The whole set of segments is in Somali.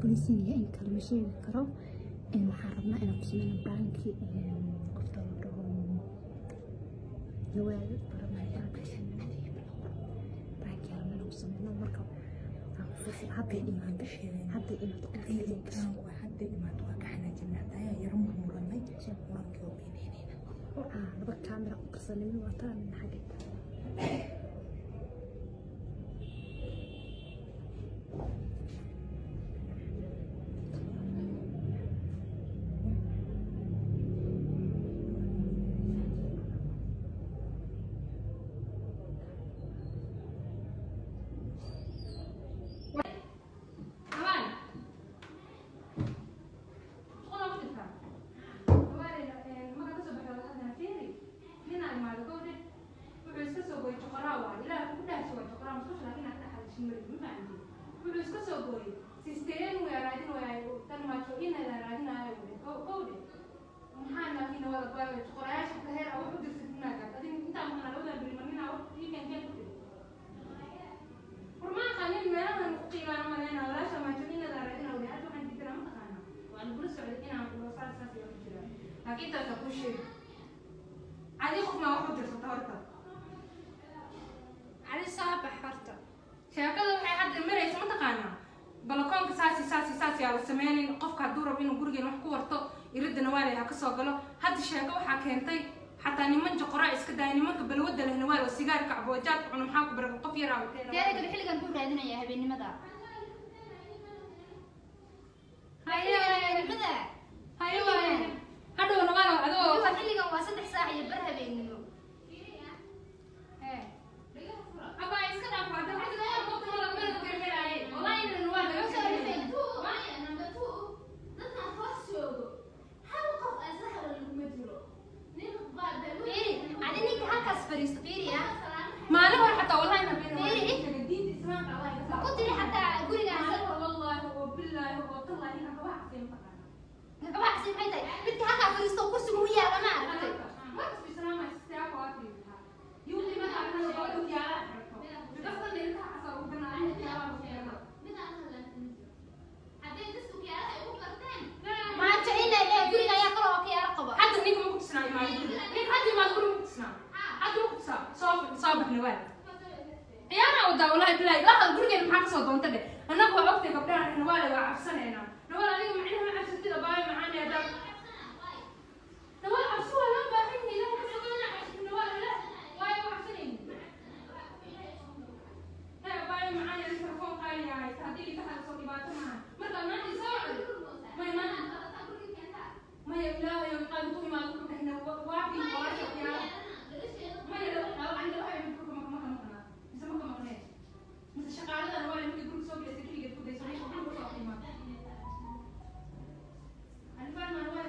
كويسين يا إن كلمة شيء كرو إن محاربنا إن قسمنا برانكي قفطة لهم نوال برمنا برانكي برانكي على قسمنا مركب حتى إيمان حتى إيمان تقول حتى إيمان توقع حنا جنة دايا يرمى مرمي مركب وبينينا نبقى كاميرا قصني من وطن من حاجة أكيد تقول شيء عادي خفنا واحد درس تهرتا عادي صعب حرتا شاكله waxay hadda maraysa ma taqaana balkoonka saasi ala sameeyeen qofka haduu rabo inuu guriga wax ku warto iridana waa leeyahay ka soo galo hadda sheeko waxa keentay xataa niman joqora iska daay nimanka balwada lehna waa oo sigaarka caboojaad cunum maxaa ku baran qof yar ah teeda xilligan ku raadinaya habeenimada hayo hadhow nabada adoo xilligan waa 3 saac iyo bar habeenimo aba iska dhaaf hadda hadda waa qofka la meel ku xirxiraay wallahi inuu waa laga soo rifay number 2 dadka hoosoodo hal qof asaha lagu madiro nin baad fiiri adi ninka halkaas fariisto fiiriya maalin war xataa wallahi ma been fiiri diinta islaamka allah ka ku tiri xataa guriga wallahi wa billahi wa tallahi inaka wax siin faqan naka wax siin hayday midka halkaas fariisto kursiga u yaala ma aragtay wax islaamka istaag waa fiirta yuu ma taana oo u yaala dadka leeyahay asal u banaan yaala ما تعينا إيه قولنا يا قرأ وكي أرقبه حتى نيجي ممكن تسمع ما يقول نيجي حتى ما تقول ممكن تسمع حتى ممكن تسمع صابح نوال يا أنا ودا والله بلاي لا تقول لي محاك صوت وانت ده أنا أقوى وقتي قبل أن نوال وعفسنا هنا نوال أنا معنا ما عفست كذا باي معنا يا دام نوال عفسوها لا باهيني لا عفسوها لا عفست نوال لا باي وعفسني لا باي معنا التلفون قال يا هذه تحت صوتي باتنا مرة ما عندي ساعة ما يبلا يوم قالوا توي ما تقول إحنا واقي وراش يا ما يلو لو عنده واحد يقول ما يسمى كم مثل شغالة أنا ولا يمكن يقول سوي لسكري يقول ده يسوي شغل بس أخي ما الفن أنا ولا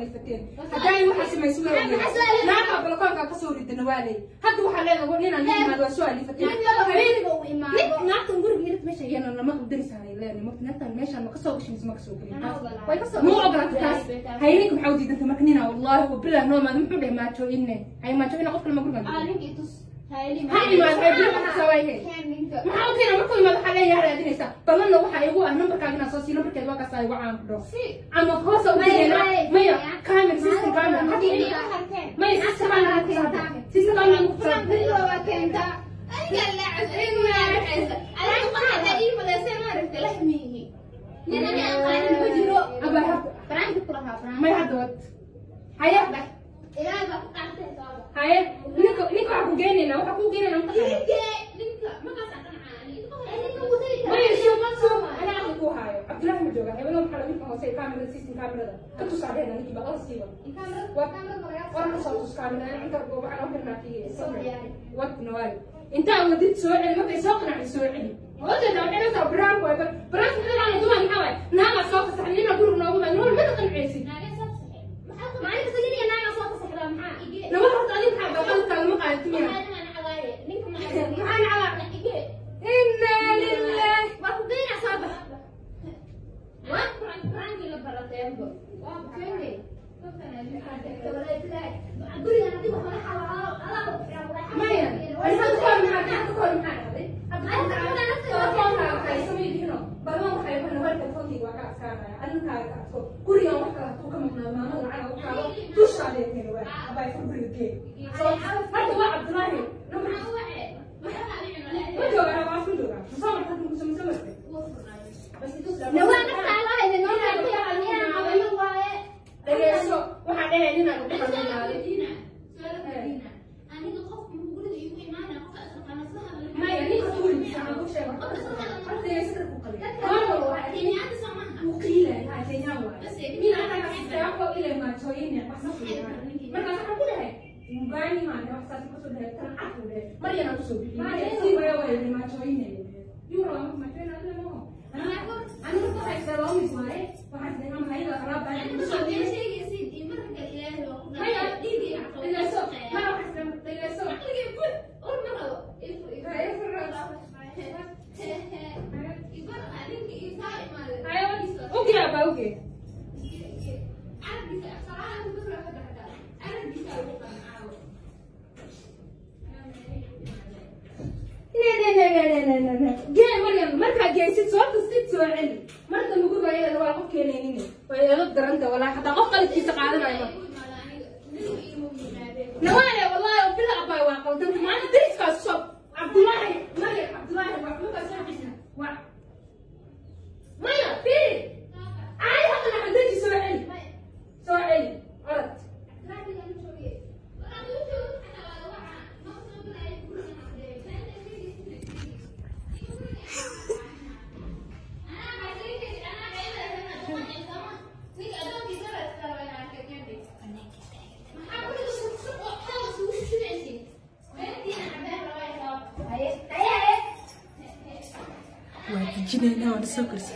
ألفتين هداي وحاسة ما يسوي نعم بلكونك كسور الدنوالي هذا وحلا لو نينا نيجي ما سوى ألفتين نعم تنقول بيرت ماشي أنا لما أقدرس هاي لأن ما نتن ماشي أنا كسور مش ما كسور مو أقرأ كاس هاينكم حاودي أنت مكنينا والله وبلا نوم ما نحب ما تشو إني هاي ما تشوفين أقف لما كنا هاي ما هاي ما سويه ما هو كنا مكوي ما بحلي يا هذا دينيسا بمن لو حيقول أنا نمبر كان أساسي نمبر كذا كاساي وعام برو أما بخوص وبينا ما كامل سيستم كامل ما يسيستم كامل سيستم كامل مختلف بالله وكنت أنا لا عشرين ولا رحلة أنا ما هذا ولا سنة رحت لحميه لأن أنا بجرو أبى هاد فرانك كلها ما يهدوت هيا إذا بقطعت هيا نيكو أبو جيني لو أبو جيني لو ما يشوف أنا أقول هاي عبد الله مجوجا هي بنوم حلو منهم سي كاميرا سيستم كاميرا كنتو ساعدين أنا كي بقى أصيبه وأنا صوت كاميرا أنا أنت بقول أنا أمرنا كي وقت نوال أنت وديت سؤال ما في ساقنا عن سؤالي وهذا لو أنا صار برانك برانك كذا أنا دوما نحاول نعم صوت صحني نقول نقول نقول ما تقن عيسي ما عندك تجيني أنا صوت صحراء معاه لو ما تقولين حاجة قلت كلمة قالت مين إنا لله وقضينا صباح وفرانك لبرتين وفرانك مايا أنا هتكون معك هتكون معك balon waxay waxna walka fotiga waa ka askaanaya arintaa ka asko guriga wax kala ku kama maamada lacag u qaado tushaade kale waa abay fadhiga geey soo hadda waa Abdullahi ma jooga waa ku jooga musawir ka musawir bas intuu soo nawana xala ina noona qiyaana awalo waaye dhageeso waxa dhahay inaan ku xalinayo aniga qof guriga igu imaana qof asqana sahan ma yani ka tuul sahan ku sheego hadda yasir ku qalin وقيلة هذه نوع بس مين أنا أستوعب إلى ما تويني أصلا مرة أنا أقولها مباني ما أنا أحساس مسؤولية ترى أقولها مرة أنا مسؤول ما يصير ويا ما تويني يورا ما تويني أنا ما أنا أقول هاي سلام إسماعيل واحد منهم هاي الأقرب أنا مسؤول شيء يصير مرة الإله وقلنا ما يديني إلا سو ما راح أسلم إلا سو يقول أرمله اوكي يا ابا اوكي لا جاي مريم مركا جايسيد صوت ست سؤال مركا نقول ويا لو قف كينيني ويا غدر انت ولا حتى قف قالت كيس قاعده نوالي والله وبلا ابا واقع ودم ما ندري كاسوب عبد الله مريم عبد الله ومحمود اسمع مايا فين عاي هذا عندك سؤال سؤال غلط وهتجينا وانا سكرت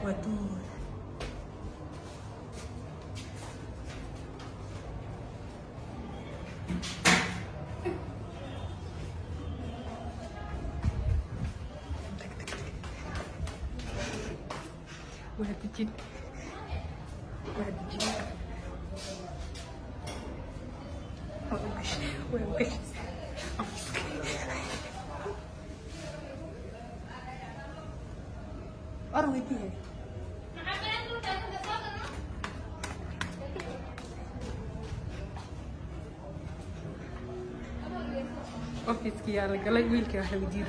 ودور وهتجينا وهتجينا أروي فيها أوفيسكي يا رجال ويلك يا حبيبي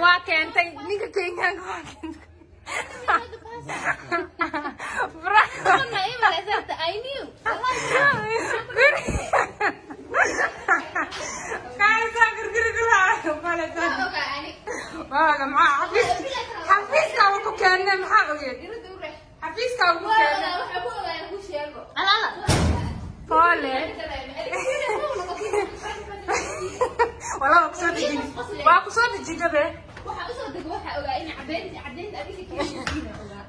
واكنت نيجا كينيان واكنت أنا إيه ما لازلت I knew كان ساكر كركلا فالت وانا مع حفيز كاو كان محاوي حفيز كاو كان لا فالت ولا اقصد جي واقصد جي جبه waxa usoo deg waxa ogaa in cadeynta adiga keenayna ogaa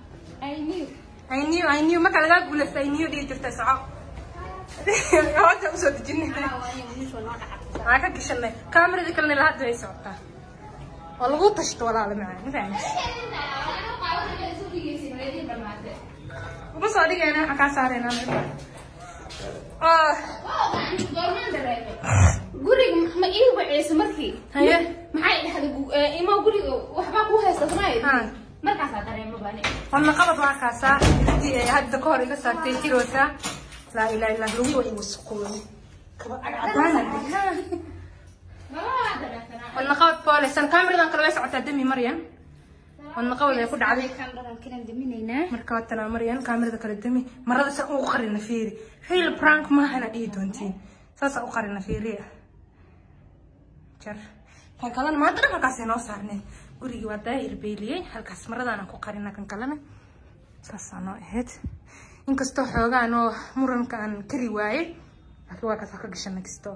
I knew ma kala guuleystay I knew dhii jirtay saco hawada usoo dejinay waa ka gashanay kaamirada kalena la hadda ay socotaa waa lagu tashto walaal macaan ma fahmin ugu soo dhigayna waxa ka saarayna guriga ma ii waceyso markii haye maxay dhahday ima guriga waxba ku haysatay markaas aad dareemo bani wana qabad waa kaasa hadda ka hor iga saartay tiroosa la ilaaha illa lagu way wasqoon kaba agcadana wana qabad boolisan kaamiradan kala socotaa dami Maryam wana qabad ay ku dhacday kan daminayna marka watana Maryam kaamirada kala dami marada sa uu qarina fiiri real prank ma hana dhii doontiin saasa u qarina fiiri jar kan kalena maanta markaas inoo saarnay gurigi waa daahir beeliyay halkaas maradaan ku qarina kan kalena saasano aheed inkastoo xoogaan oo muranka aan kari waayay laakiin waa ka gashanay kisto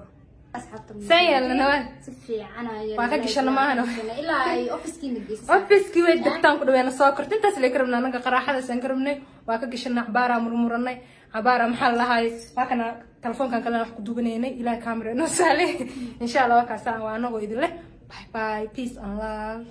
sayalna waa si fiican ayay waa ka gashanay maahano ilaa ay office-kiina geysay office-kii way degtaan ku dhaweena soo kortay intaas la karabnaa anaga qaraxada san karabnay waa ka gashanay cabaara murmuranay cabaara maxaa lahaay waa kana telefoonkan kale wax ku duubaneynay ilaa camera noo saalay insha Allah waa ka saan waa anagu idin leh bye bye peace and love